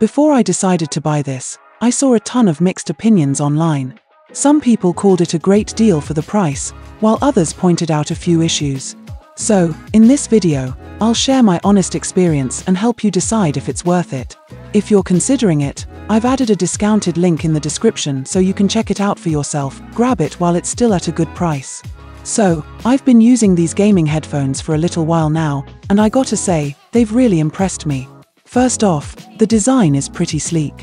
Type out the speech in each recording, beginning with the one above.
Before I decided to buy this, I saw a ton of mixed opinions online. Some people called it a great deal for the price, while others pointed out a few issues. So, in this video, I'll share my honest experience and help you decide if it's worth it. If you're considering it, I've added a discounted link in the description so you can check it out for yourself. Grab it while it's still at a good price. So, I've been using these gaming headphones for a little while now, and I gotta say, they've really impressed me. First off, the design is pretty sleek.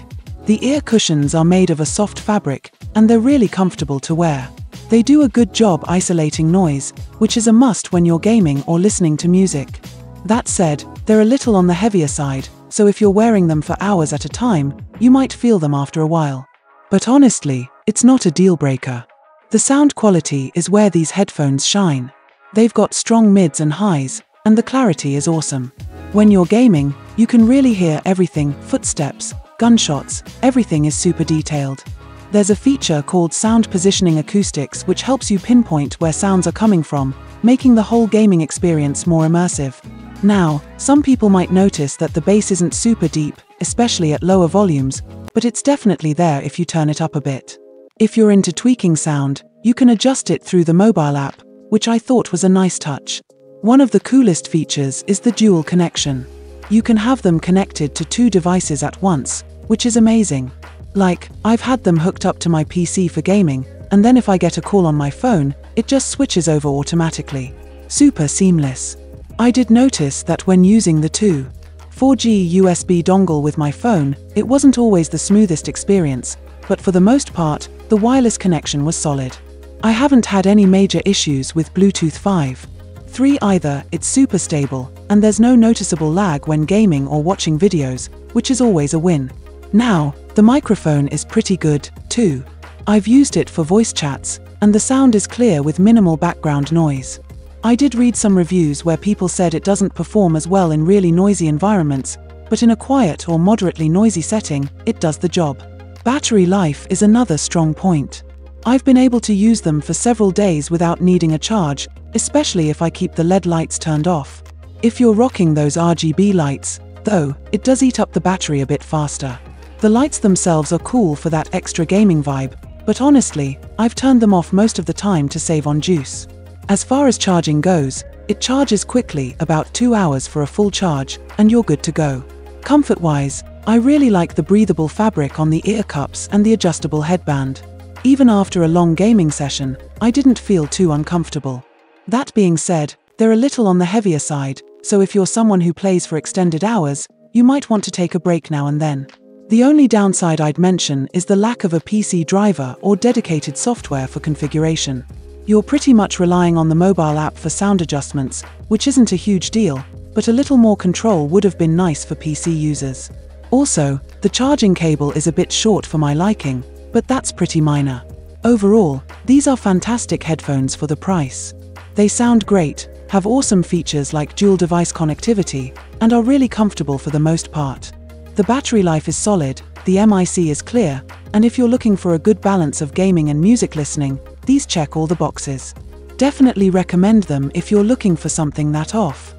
The ear cushions are made of a soft fabric, and they're really comfortable to wear. They do a good job isolating noise, which is a must when you're gaming or listening to music. That said, they're a little on the heavier side, so if you're wearing them for hours at a time, you might feel them after a while. But honestly, it's not a deal breaker. The sound quality is where these headphones shine. They've got strong mids and highs, and the clarity is awesome. When you're gaming, you can really hear everything: footsteps, gunshots, everything is super detailed. There's a feature called sound positioning acoustics which helps you pinpoint where sounds are coming from, making the whole gaming experience more immersive. Now, some people might notice that the bass isn't super deep, especially at lower volumes, but it's definitely there if you turn it up a bit. If you're into tweaking sound, you can adjust it through the mobile app, which I thought was a nice touch. One of the coolest features is the dual connection. You can have them connected to two devices at once, which is amazing. Like, I've had them hooked up to my PC for gaming, and then if I get a call on my phone, it just switches over automatically. Super seamless. I did notice that when using the 2.4G USB dongle with my phone, it wasn't always the smoothest experience, but for the most part, the wireless connection was solid. I haven't had any major issues with Bluetooth 5.3 either. It's super stable, and there's no noticeable lag when gaming or watching videos, which is always a win. Now, the microphone is pretty good, too. I've used it for voice chats, and the sound is clear with minimal background noise. I did read some reviews where people said it doesn't perform as well in really noisy environments, but in a quiet or moderately noisy setting, it does the job. Battery life is another strong point. I've been able to use them for several days without needing a charge, especially if I keep the LED lights turned off. If you're rocking those RGB lights, though, it does eat up the battery a bit faster. The lights themselves are cool for that extra gaming vibe, but honestly, I've turned them off most of the time to save on juice. As far as charging goes, it charges quickly, about 2 hours for a full charge, and you're good to go. Comfort-wise, I really like the breathable fabric on the ear cups and the adjustable headband. Even after a long gaming session, I didn't feel too uncomfortable. That being said, they're a little on the heavier side, so if you're someone who plays for extended hours, you might want to take a break now and then. The only downside I'd mention is the lack of a PC driver or dedicated software for configuration. You're pretty much relying on the mobile app for sound adjustments, which isn't a huge deal, but a little more control would have been nice for PC users. Also, the charging cable is a bit short for my liking, but that's pretty minor. Overall, these are fantastic headphones for the price. They sound great, have awesome features like dual device connectivity, and are really comfortable for the most part. The battery life is solid, the mic is clear, and if you're looking for a good balance of gaming and music listening, these check all the boxes. Definitely recommend them if you're looking for something that off